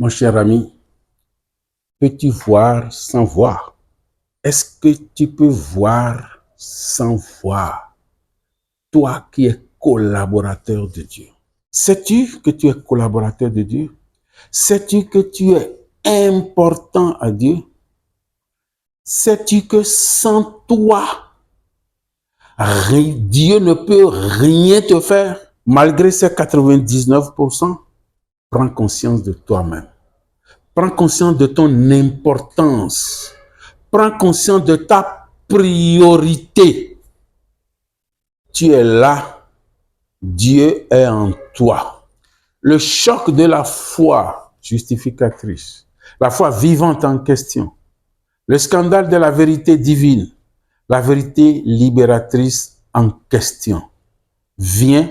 Mon cher ami, peux-tu voir sans voir? Est-ce que tu peux voir sans voir? Toi qui es collaborateur de Dieu. Sais-tu que tu es collaborateur de Dieu? Sais-tu que tu es important à Dieu? Sais-tu que sans toi, Dieu ne peut rien te faire? Malgré ces 99%, prends conscience de toi-même. Prends conscience de ton importance. Prends conscience de ta priorité. Tu es là. Dieu est en toi. Le choc de la foi justificatrice, la foi vivante en question, le scandale de la vérité divine, la vérité libératrice en question. Viens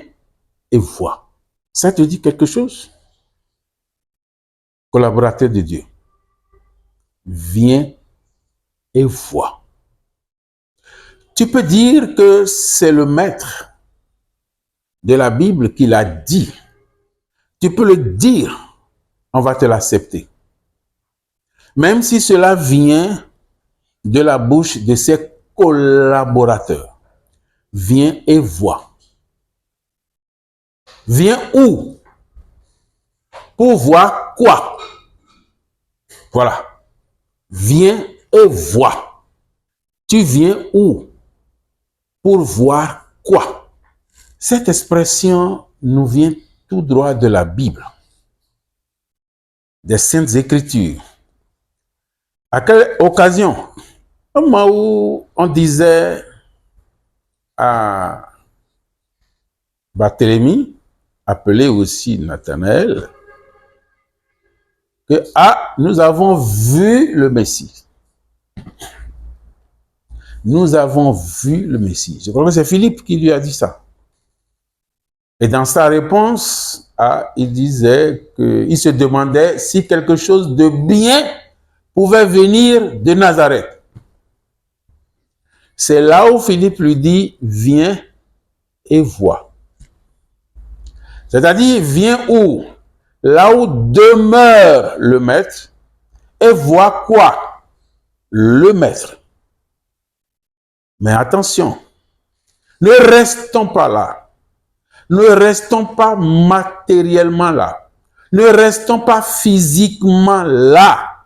et vois. Ça te dit quelque chose? Collaborateur de Dieu. Viens et vois. Tu peux dire que c'est le maître de la Bible qui l'a dit. Tu peux le dire, on va te l'accepter. Même si cela vient de la bouche de ses collaborateurs. Viens et vois. Viens où? Pour voir quoi? Voilà. Viens et vois. Tu viens où? Pour voir quoi? Cette expression nous vient tout droit de la Bible, des Saintes Écritures. À quelle occasion? Au moment où on disait à Barthélemy, appelé aussi Nathanaël, que nous avons vu le Messie. Nous avons vu le Messie. Je crois que c'est Philippe qui lui a dit ça. Et dans sa réponse, il disait qu'il se demandait si quelque chose de bien pouvait venir de Nazareth. C'est là où Philippe lui dit, viens et vois. C'est-à-dire, viens où? Là où demeure le maître et vois quoi? Le maître. Mais attention, ne restons pas là. Ne restons pas matériellement là. Ne restons pas physiquement là.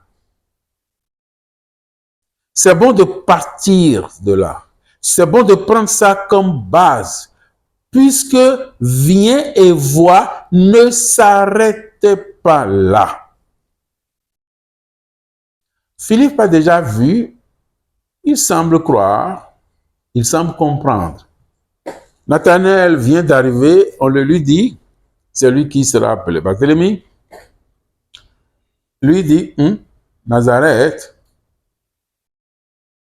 C'est bon de partir de là. C'est bon de prendre ça comme base. Puisque viens et vois ne s'arrête pas là. Philippe a déjà vu, il semble croire, il semble comprendre. Nathanaël vient d'arriver, on le lui dit, c'est lui qui sera appelé Barthélemy, lui dit, Nazareth,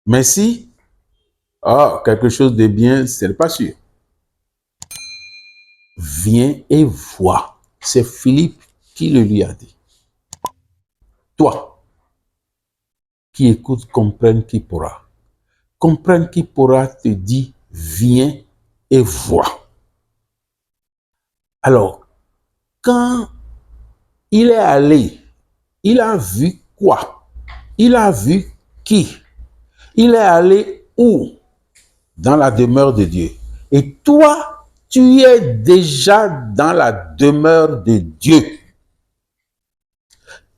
Messie, quelque chose de bien, c'est pas sûr. Viens et vois. C'est Philippe qui le lui a dit. Toi, qui écoutes, comprenne qui pourra. Comprenne qui pourra te dit, viens et vois. Alors, quand il est allé, il a vu quoi? Il a vu qui? Il est allé où? Dans la demeure de Dieu. Et toi, tu es déjà dans la demeure de Dieu.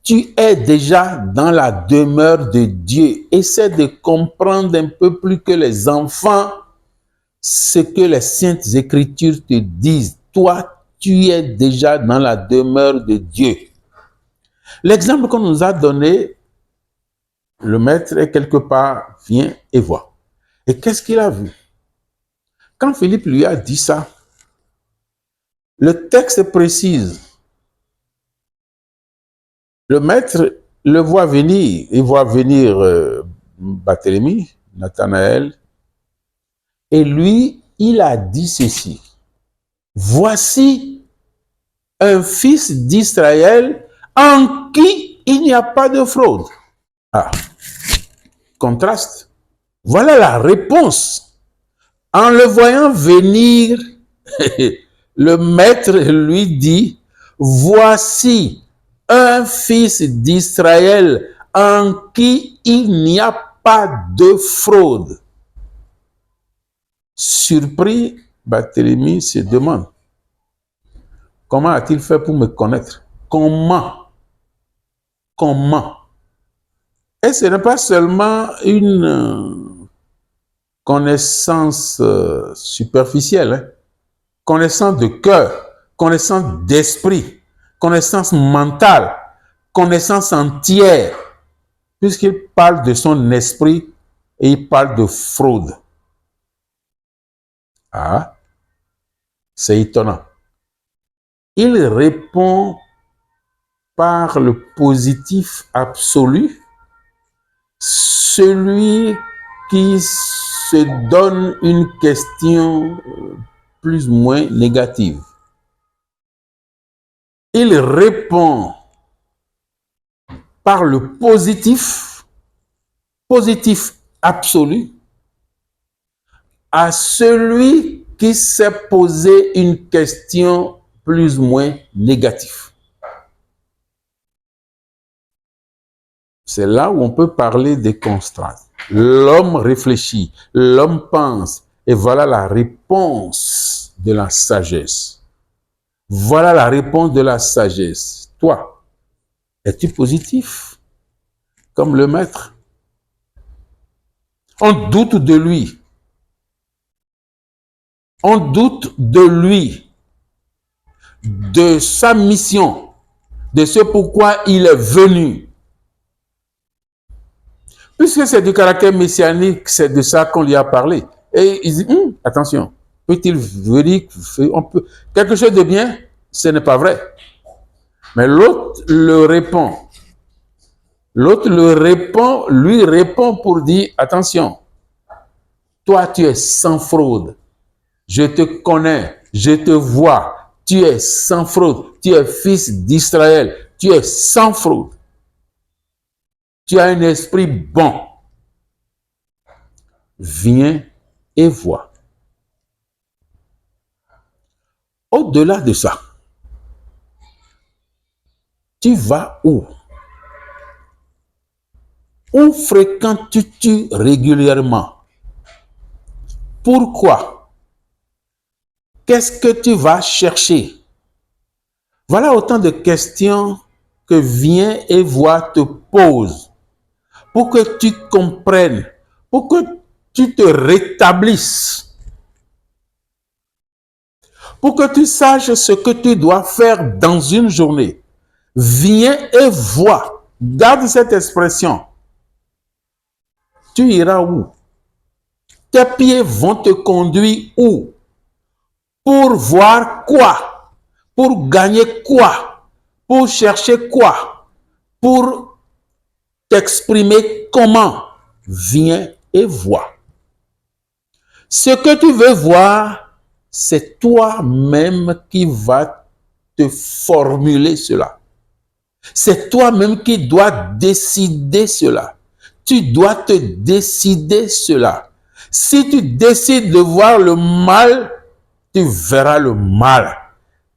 Tu es déjà dans la demeure de Dieu. Essaie de comprendre un peu plus que les enfants ce que les Saintes Écritures te disent. Toi, tu es déjà dans la demeure de Dieu. L'exemple qu'on nous a donné, le maître est quelque part, viens et vois. Et qu'est-ce qu'il a vu? Quand Philippe lui a dit ça, le texte précise. Le maître le voit venir, il voit venir Barthélemy, Nathanaël, et lui, il a dit ceci. Voici un fils d'Israël en qui il n'y a pas de fraude. Contraste. Voilà la réponse. En le voyant venir, le maître lui dit, voici un fils d'Israël en qui il n'y a pas de fraude. Surpris, Barthélemy se demande, comment a-t-il fait pour me connaître? Comment? Comment? Et ce n'est pas seulement une connaissance superficielle, hein? Connaissance de cœur, connaissance d'esprit, connaissance mentale, connaissance entière, puisqu'il parle de son esprit et il parle de fraude. Ah, c'est étonnant. Il répond par le positif absolu, celui qui se donne une question plus ou moins négative. Il répond par le positif, positif absolu, à celui qui s'est posé une question plus ou moins négative. C'est là où on peut parler des constantes. L'homme réfléchit, l'homme pense, et voilà la réponse de la sagesse. Voilà la réponse de la sagesse. Toi, es-tu positif comme le maître? On doute de lui. On doute de lui, de sa mission, de ce pourquoi il est venu. Puisque c'est du caractère messianique, c'est de ça qu'on lui a parlé. Et il dit, attention, peut-il venir, quelque chose de bien? Ce n'est pas vrai. Mais l'autre le répond. L'autre lui répond pour dire, attention, toi tu es sans fraude. Je te connais, je te vois, tu es sans fraude, tu es fils d'Israël, tu es sans fraude. Tu as un esprit bon. Viens et vois. Au-delà de ça, tu vas où? Où fréquentes-tu régulièrement? Pourquoi? Qu'est-ce que tu vas chercher? Voilà autant de questions que Viens et vois te pose pour que tu comprennes, pour que tu te rétablisses, pour que tu saches ce que tu dois faire dans une journée. Viens et vois. Garde cette expression. Tu iras où? Tes pieds vont te conduire où? Pour voir quoi? Pour gagner quoi? Pour chercher quoi? Pour t'exprimer comment? Viens et vois. Ce que tu veux voir, c'est toi-même qui va te formuler cela. C'est toi-même qui dois décider cela. Tu dois te décider cela. Si tu décides de voir le mal, tu verras le mal.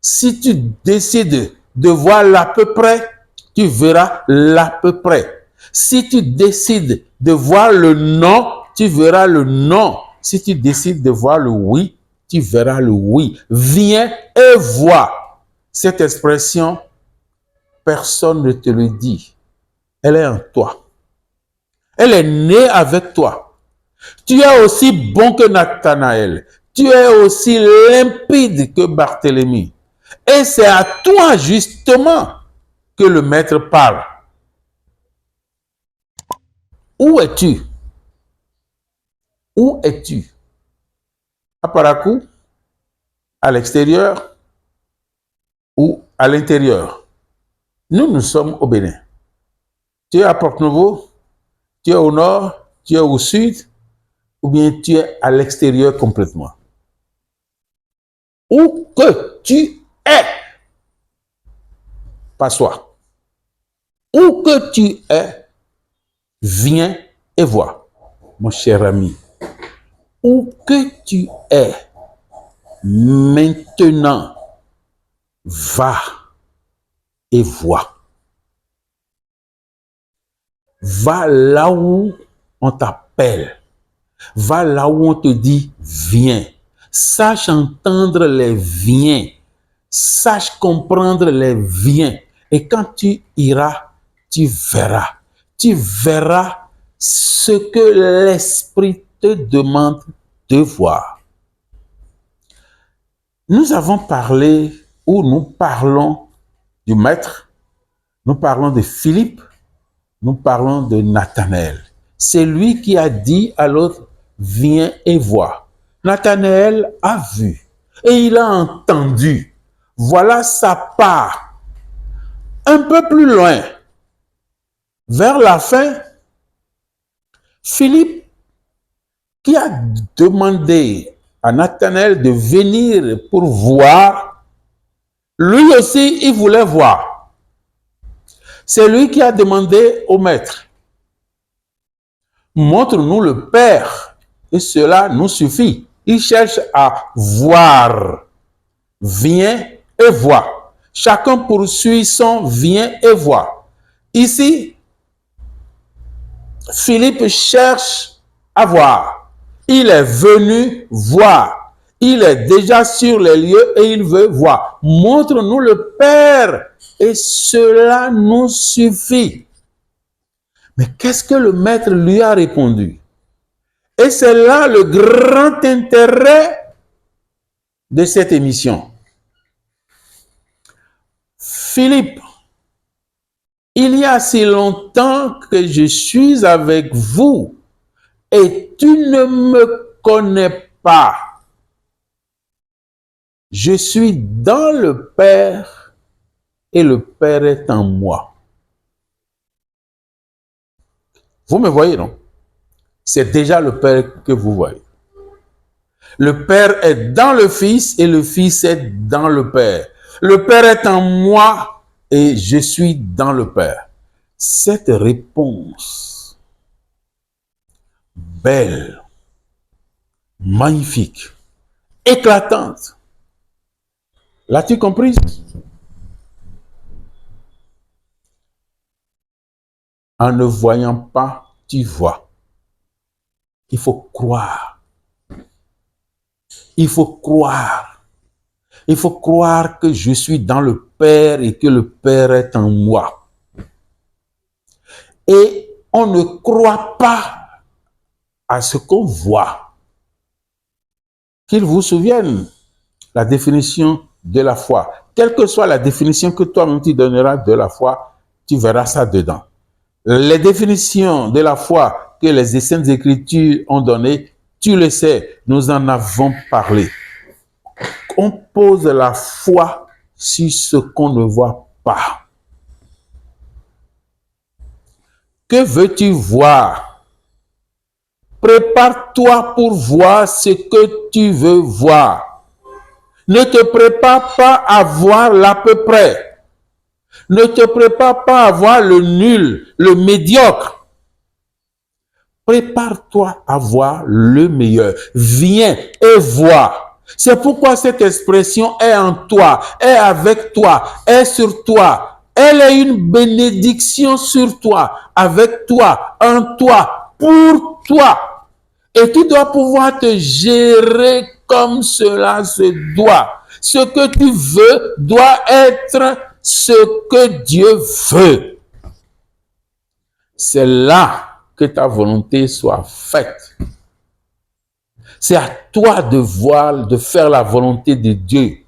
Si tu décides de voir l'à peu près, tu verras l'à peu près. Si tu décides de voir le non, tu verras le non. Si tu décides de voir le oui, tu verras le oui. Viens et vois. Cette expression, personne ne te le dit. Elle est en toi. Elle est née avec toi. Tu es aussi bon que Nathanaël. Tu es aussi limpide que Barthélemy. Et c'est à toi justement que le maître parle. Où es-tu? Où es-tu? À Parakou? À l'extérieur? Ou à l'intérieur? Nous sommes au Bénin. Tu es à Porte-Nouveau? Tu es au nord? Tu es au sud? Ou bien tu es à l'extérieur complètement? Où que tu es, pas soi. Où que tu es, viens et vois, mon cher ami. Où que tu es, maintenant, va et vois. Va là où on t'appelle. Va là où on te dit viens. Sache entendre les viens. Sache comprendre les viens. Et quand tu iras, tu verras. Tu verras ce que l'Esprit te demande de voir. Nous avons parlé, ou nous parlons du Maître, nous parlons de Philippe, nous parlons de Nathanaël. C'est lui qui a dit à l'autre, viens et vois. Nathanaël a vu et il a entendu. Voilà sa part. Un peu plus loin, vers la fin, Philippe, qui a demandé à Nathanaël de venir pour voir, lui aussi, il voulait voir. C'est lui qui a demandé au Maître, montre-nous le Père, et cela nous suffit. Il cherche à voir. Viens et vois. Chacun poursuit son viens et vois. Ici, Philippe cherche à voir. Il est venu voir. Il est déjà sur les lieux et il veut voir. Montre-nous le Père et cela nous suffit. Mais qu'est-ce que le Maître lui a répondu? Et c'est là le grand intérêt de cette émission. Philippe, il y a si longtemps que je suis avec vous et tu ne me connais pas. Je suis dans le Père et le Père est en moi. Vous me voyez, non? C'est déjà le Père que vous voyez. Le Père est dans le Fils et le Fils est dans le Père. Le Père est en moi et je suis dans le Père. Cette réponse belle, magnifique, éclatante, l'as-tu comprise? En ne voyant pas, tu vois. Il faut croire. Il faut croire. Il faut croire que je suis dans le Père et que le Père est en moi. Et on ne croit pas à ce qu'on voit. Qu'il vous souvienne la définition de la foi. Quelle que soit la définition que toi-même tu donneras de la foi, tu verras ça dedans. Les définitions de la foi que les Saintes Écritures ont données, tu le sais, nous en avons parlé. On pose la foi sur ce qu'on ne voit pas. Que veux-tu voir? Prépare-toi pour voir ce que tu veux voir. Ne te prépare pas à voir l'à peu près. Ne te prépare pas à voir le nul, le médiocre. Prépare-toi à voir le meilleur. Viens et vois. C'est pourquoi cette expression est en toi, est avec toi, est sur toi. Elle est une bénédiction sur toi, avec toi, en toi, pour toi. Et tu dois pouvoir te gérer comme cela se doit. Ce que tu veux doit être ce que Dieu veut. C'est là que ta volonté soit faite. C'est à toi de voir, de faire la volonté de Dieu.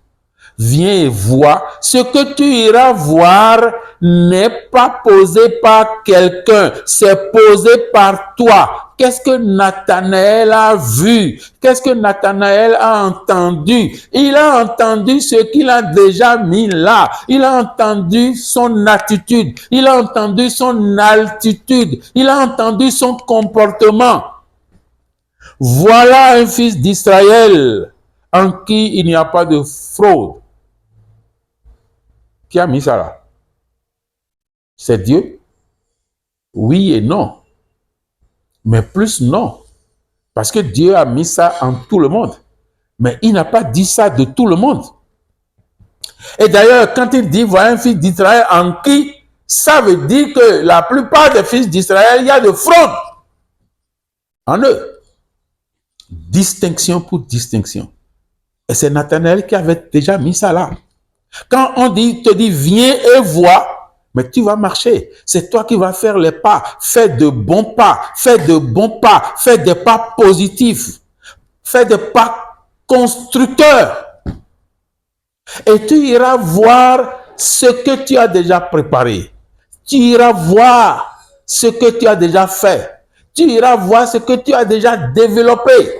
Viens et vois. Ce que tu iras voir n'est pas posé par quelqu'un, c'est posé par toi. Qu'est-ce que Nathanaël a vu? Qu'est-ce que Nathanaël a entendu? Il a entendu ce qu'il a déjà mis là. Il a entendu son attitude. Il a entendu son altitude. Il a entendu son comportement. Voilà un fils d'Israël en qui il n'y a pas de fraude. Qui a mis ça là? C'est Dieu? Oui et non. Mais plus non. Parce que Dieu a mis ça en tout le monde. Mais il n'a pas dit ça de tout le monde. Et d'ailleurs, quand il dit, voilà un fils d'Israël en qui Ça veut dire que la plupart des fils d'Israël, il y a de fraude en eux. Distinction pour distinction. Et c'est Nathanaël qui avait déjà mis ça là. Quand on te dit, viens et vois, mais tu vas marcher. C'est toi qui vas faire les pas. Fais de bons pas. Fais de bons pas. Fais des pas positifs. Fais des pas constructeurs. Et tu iras voir ce que tu as déjà préparé. Tu iras voir ce que tu as déjà fait. Tu iras voir ce que tu as déjà développé.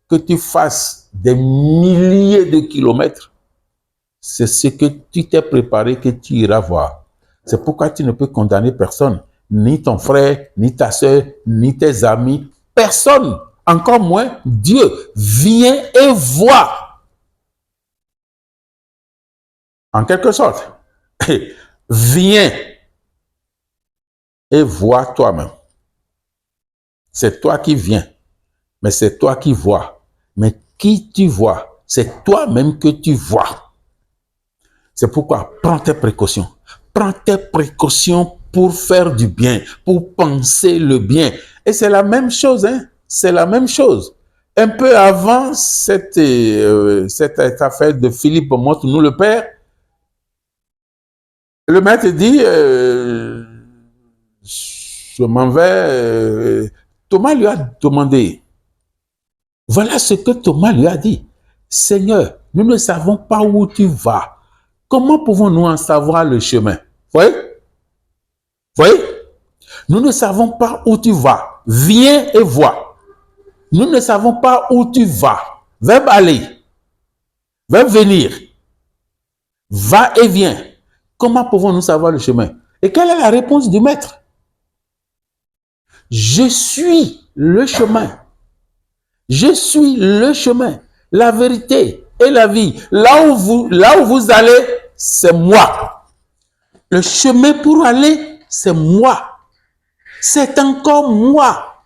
Que tu fasses des milliers de kilomètres, c'est ce que tu t'es préparé que tu iras voir. C'est pourquoi tu ne peux condamner personne, ni ton frère, ni ta soeur, ni tes amis, personne, encore moins Dieu. Viens et vois. En quelque sorte, viens et vois toi-même. C'est toi qui viens, mais c'est toi qui vois. Mais qui tu vois, c'est toi-même que tu vois. C'est pourquoi prends tes précautions. Prends tes précautions pour faire du bien, pour penser le bien. Et c'est la même chose, hein? C'est la même chose. Un peu avant cette affaire de Philippe, montre-nous le Père, le maître dit, je m'en vais. Thomas lui a demandé, voilà ce que Thomas lui a dit. Seigneur, nous ne savons pas où tu vas. Comment pouvons-nous en savoir le chemin? Voyez? Voyez? Nous ne savons pas où tu vas. Viens et vois. Nous ne savons pas où tu vas. Verbe aller. Verbe venir. Va et viens. Comment pouvons-nous savoir le chemin? Et quelle est la réponse du maître? Je suis le chemin. Je suis le chemin, la vérité et la vie. Là où vous allez, c'est moi. Le chemin pour aller, c'est moi. C'est encore moi.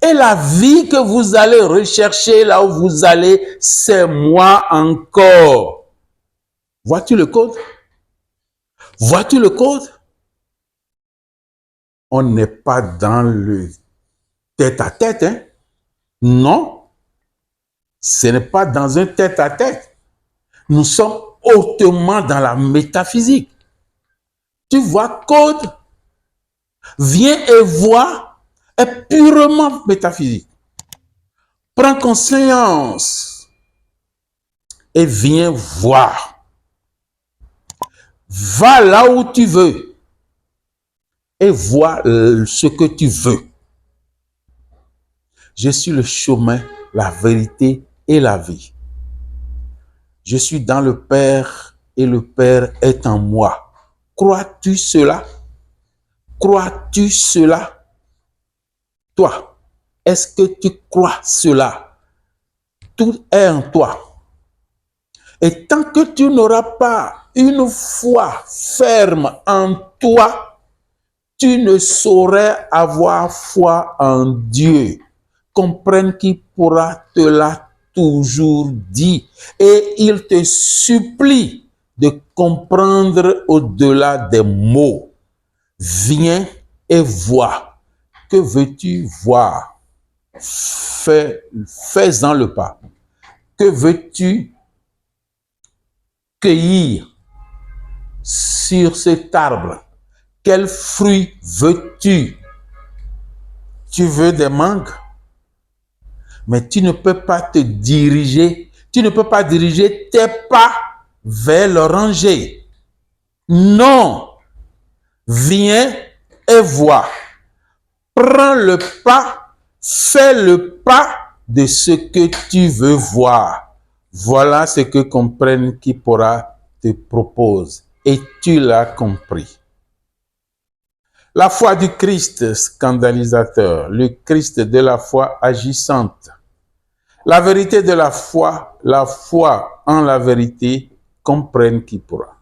Et la vie que vous allez rechercher là où vous allez, c'est moi encore. Vois-tu le code? Vois-tu le code? On n'est pas dans le tête-à-tête, hein? Non. Ce n'est pas dans un tête-à-tête. Nous sommes hautement dans la métaphysique. Tu vois, code, viens et vois, est purement métaphysique. Prends conscience et viens voir. Va là où tu veux et vois ce que tu veux. Je suis le chemin, la vérité et la vie. Je suis dans le Père et le Père est en moi. Crois-tu cela? Crois-tu cela? Toi, est-ce que tu crois cela? Tout est en toi. Et tant que tu n'auras pas une foi ferme en toi, tu ne saurais avoir foi en Dieu. Comprenne qu'il pourra te l'a toujours dit. Et il te supplie de comprendre au-delà des mots. Viens et vois. Que veux-tu voir? Fais-en le pas. Que veux-tu cueillir sur cet arbre? Quel fruit veux-tu? Tu veux des mangues? Mais tu ne peux pas te diriger, tu ne peux pas diriger tes pas vers l'oranger. Non! Viens et vois. Prends le pas, fais le pas de ce que tu veux voir. Voilà ce que comprenne qui pourra te propose. Et tu l'as compris. La foi du Christ scandalisateur, le Christ de la foi agissante. La vérité de la foi en la vérité, comprenne qui pourra.